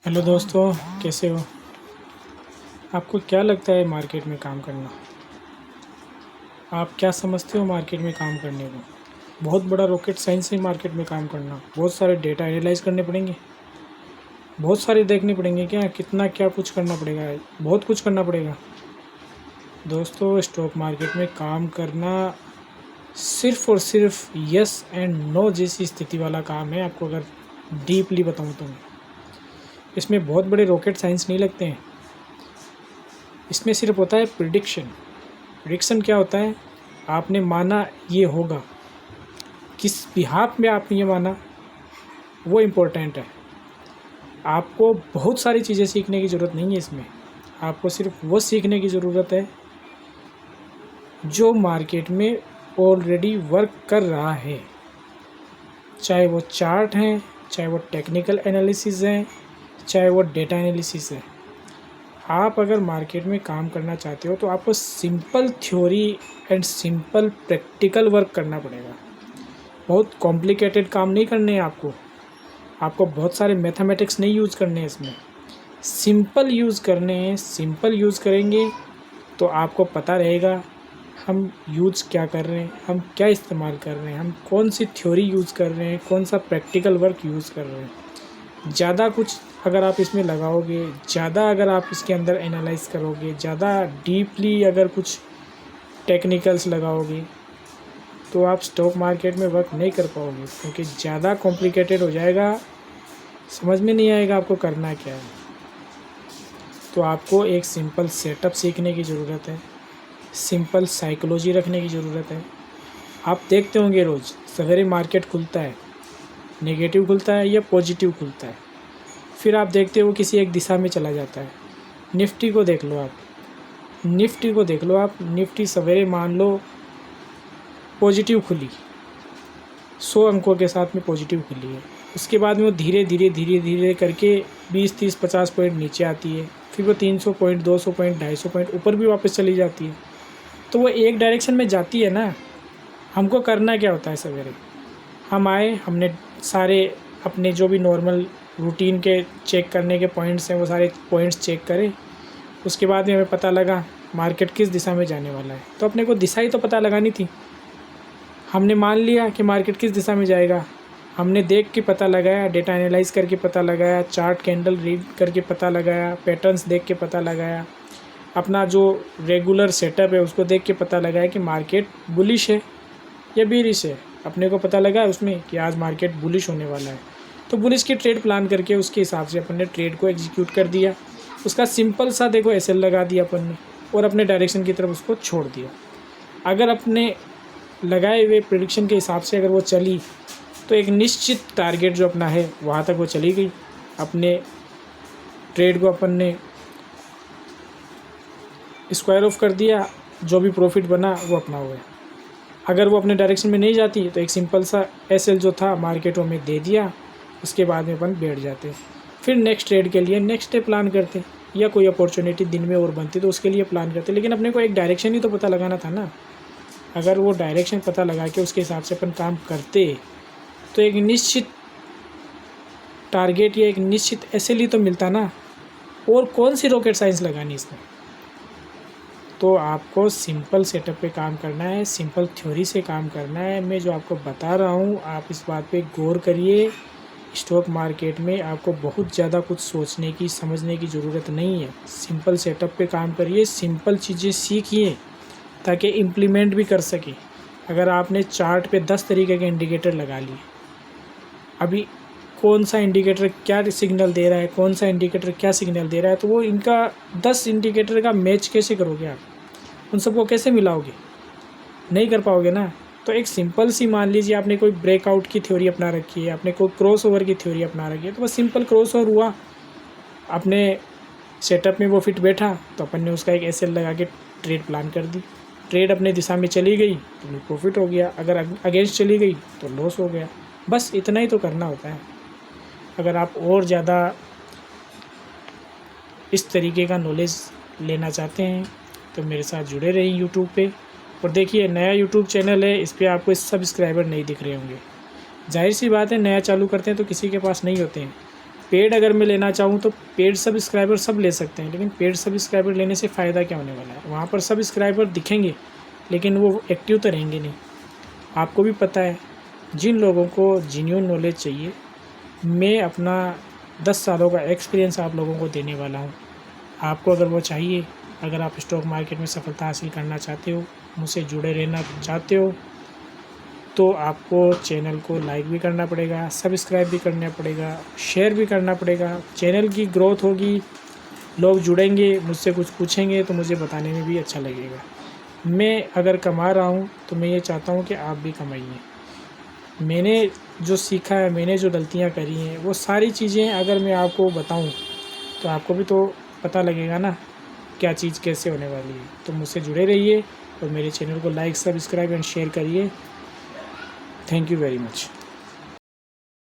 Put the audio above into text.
Hello दोस्तों, कैसे हो? आपको क्या लगता है मार्केट में काम करना? आप क्या समझते हो मार्केट में काम करने को? बहुत बड़ा रॉकेट साइंस है मार्केट में काम करना। बहुत सारे डेटा एनालाइज करने पड़ेंगे, बहुत सारे देखने पड़ेंगे। कितना क्या कुछ करना पड़ेगा, बहुत कुछ करना पड़ेगा। दोस्तों, स्टॉक मार्केट में काम करना सिर्फ़ और सिर्फ यस एंड नो जैसी स्थिति वाला काम है। आपको अगर डीपली बताऊँ तो इसमें बहुत बड़े रॉकेट साइंस नहीं लगते हैं। इसमें सिर्फ होता है प्रिडिक्शन। प्रिडिक्शन क्या होता है? आपने माना ये होगा, किस बिहाफ में आपने ये माना, वो इम्पोर्टेंट है। आपको बहुत सारी चीज़ें सीखने की ज़रूरत नहीं है इसमें। आपको सिर्फ वो सीखने की ज़रूरत है जो मार्केट में ऑलरेडी वर्क कर रहा है। चाहे वो चार्ट हैं, चाहे वो टेक्निकल एनालिसिस हैं, चाहे वो डेटा एनालिसिस है। आप अगर मार्केट में काम करना चाहते हो तो आपको simple theory and simple practical work करना पड़ेगा। बहुत कॉम्प्लिकेटेड काम नहीं करने हैं आपको बहुत सारे मैथमेटिक्स नहीं यूज़ करने हैं इसमें। सिंपल यूज़ करने हैं। सिंपल यूज़ करेंगे तो आपको पता रहेगा हम यूज़ क्या कर रहे हैं, हम क्या इस्तेमाल कर रहे हैं, हम कौन सी थ्योरी यूज़ कर रहे हैं, कौन सा प्रैक्टिकल वर्क यूज़ कर रहे हैं। ज़्यादा कुछ अगर आप इसमें लगाओगे, ज़्यादा अगर आप इसके अंदर एनालाइज करोगे, ज़्यादा डीपली अगर कुछ टेक्निकल्स लगाओगे तो आप स्टॉक मार्केट में वर्क नहीं कर पाओगे, क्योंकि ज़्यादा कॉम्प्लिकेटेड हो जाएगा, समझ में नहीं आएगा आपको करना क्या है। तो आपको एक सिंपल सेटअप सीखने की ज़रूरत है, सिंपल साइकोलॉजी रखने की ज़रूरत है। आप देखते होंगे रोज़ सवेरे मार्केट खुलता है, नेगेटिव खुलता है या पॉजिटिव खुलता है, फिर आप देखते हो किसी एक दिशा में चला जाता है। निफ्टी को देख लो आप, निफ्टी सवेरे मान लो पॉजिटिव खुली, 100 अंकों के साथ में पॉजिटिव खुली है। उसके बाद में वो धीरे धीरे करके 20 30 50 पॉइंट नीचे आती है, फिर वो 300 पॉइंट 200 पॉइंट 250 पॉइंट ऊपर भी वापस चली जाती है। तो वो एक डायरेक्शन में जाती है ना। हमको करना क्या होता है, सवेरे हम आए, हमने सारे अपने जो भी नॉर्मल रूटीन के चेक करने के पॉइंट्स हैं वो सारे पॉइंट्स चेक करें। उसके बाद में हमें पता लगा मार्केट किस दिशा में जाने वाला है, तो अपने को दिशा ही तो पता लगानी थी। हमने मान लिया कि मार्केट किस दिशा में जाएगा, हमने देख के पता लगाया, डेटा एनालाइज करके पता लगाया, चार्ट कैंडल रीड करके पता लगाया, पैटर्न्स देख के पता लगाया, अपना जो रेगुलर सेटअप है उसको देख के पता लगाया कि मार्केट बुलिश है या बीरिश है। अपने को पता लगा उसमें कि आज मार्केट बुलिश होने वाला है, तो बुलिश की ट्रेड प्लान करके उसके हिसाब से अपन ने ट्रेड को एग्जीक्यूट कर दिया। उसका सिंपल सा देखो एसएल लगा दिया अपन ने और अपने डायरेक्शन की तरफ उसको छोड़ दिया। अगर अपने लगाए हुए प्रेडिक्शन के हिसाब से अगर वो चली तो एक निश्चित टारगेट जो अपना है वहाँ तक वो चली गई। अपने ट्रेड को अपन ने स्क्वायर ऑफ कर दिया, जो भी प्रॉफिट बना वो अपना हुआ। अगर वो अपने डायरेक्शन में नहीं जाती तो एक सिंपल सा एसएल जो था मार्केटों में दे दिया, उसके बाद में अपन बैठ जाते, फिर नेक्स्ट ट्रेड के लिए नेक्स्ट डे प्लान करते, या कोई अपॉर्चुनिटी दिन में और बनती तो उसके लिए प्लान करते। लेकिन अपने को एक डायरेक्शन ही तो पता लगाना था ना। अगर वो डायरेक्शन पता लगा के उसके हिसाब से अपन काम करते तो एक निश्चित टारगेट या एक निश्चित एसएल ही तो मिलता ना। और कौन सी रॉकेट साइंस लगानी इसमें। तो आपको सिंपल सेटअप पे काम करना है, सिंपल थ्योरी से काम करना है। मैं जो आपको बता रहा हूँ आप इस बात पे गौर करिए। स्टॉक मार्केट में आपको बहुत ज़्यादा कुछ सोचने की समझने की ज़रूरत नहीं है। सिंपल सेटअप पे काम करिए, सिंपल चीज़ें सीखिए ताकि इम्प्लीमेंट भी कर सके। अगर आपने चार्ट पे 10 तरीके के इंडिकेटर लगा लिए, अभी कौन सा इंडिकेटर क्या सिग्नल दे रहा है, कौन सा इंडिकेटर क्या सिग्नल दे रहा है, तो वो इनका 10 इंडिकेटर का मैच कैसे करोगे आप, उन सबको कैसे मिलाओगे, नहीं कर पाओगे ना। तो एक सिंपल सी मान लीजिए आपने कोई ब्रेकआउट की थ्योरी अपना रखी है, आपने कोई क्रॉस ओवर की थ्योरी अपना रखी है, तो बस सिंपल क्रॉस ओवर हुआ, अपने सेटअप में वो फिट बैठा, तो अपन ने उसका एक एसएल लगा के ट्रेड प्लान कर दी। ट्रेड अपने दिशा में चली गई तो प्रॉफिट हो गया, अगर अगेंस्ट चली गई तो लॉस हो गया। बस इतना ही तो करना होता है। अगर आप और ज़्यादा इस तरीके का नॉलेज लेना चाहते हैं तो मेरे साथ जुड़े रहें यूट्यूब पे। और देखिए, नया यूट्यूब चैनल है, इस पर आपको सब्सक्राइबर नहीं दिख रहे होंगे। जाहिर सी बात है, नया चालू करते हैं तो किसी के पास नहीं होते हैं। पेड अगर मैं लेना चाहूँ तो पेड सब्सक्राइबर सब ले सकते हैं, लेकिन पेड सब्सक्राइबर लेने से फ़ायदा क्या होने वाला है? वहाँ पर सब्सक्राइबर दिखेंगे लेकिन वो एक्टिव तो रहेंगे नहीं। आपको भी पता है, जिन लोगों को जेन्युइन नॉलेज चाहिए, मैं अपना 10 सालों का एक्सपीरियंस आप लोगों को देने वाला हूँ। आपको अगर वो चाहिए, अगर आप स्टॉक मार्केट में सफलता हासिल करना चाहते हो, मुझसे जुड़े रहना चाहते हो, तो आपको चैनल को लाइक भी करना पड़ेगा, सब्सक्राइब भी करना पड़ेगा, शेयर भी करना पड़ेगा। चैनल की ग्रोथ होगी, लोग जुड़ेंगे, मुझसे कुछ पूछेंगे तो मुझे बताने में भी अच्छा लगेगा। मैं अगर कमा रहा हूँ तो मैं ये चाहता हूँ कि आप भी कमाइए। मैंने जो सीखा है, मैंने जो गलतियाँ करी हैं, वो सारी चीज़ें अगर मैं आपको बताऊँ तो आपको भी तो पता लगेगा ना क्या चीज़ कैसे होने वाली है। तो मुझसे जुड़े रहिए और मेरे चैनल को लाइक, सब्सक्राइब एंड शेयर करिए। Thank you very much.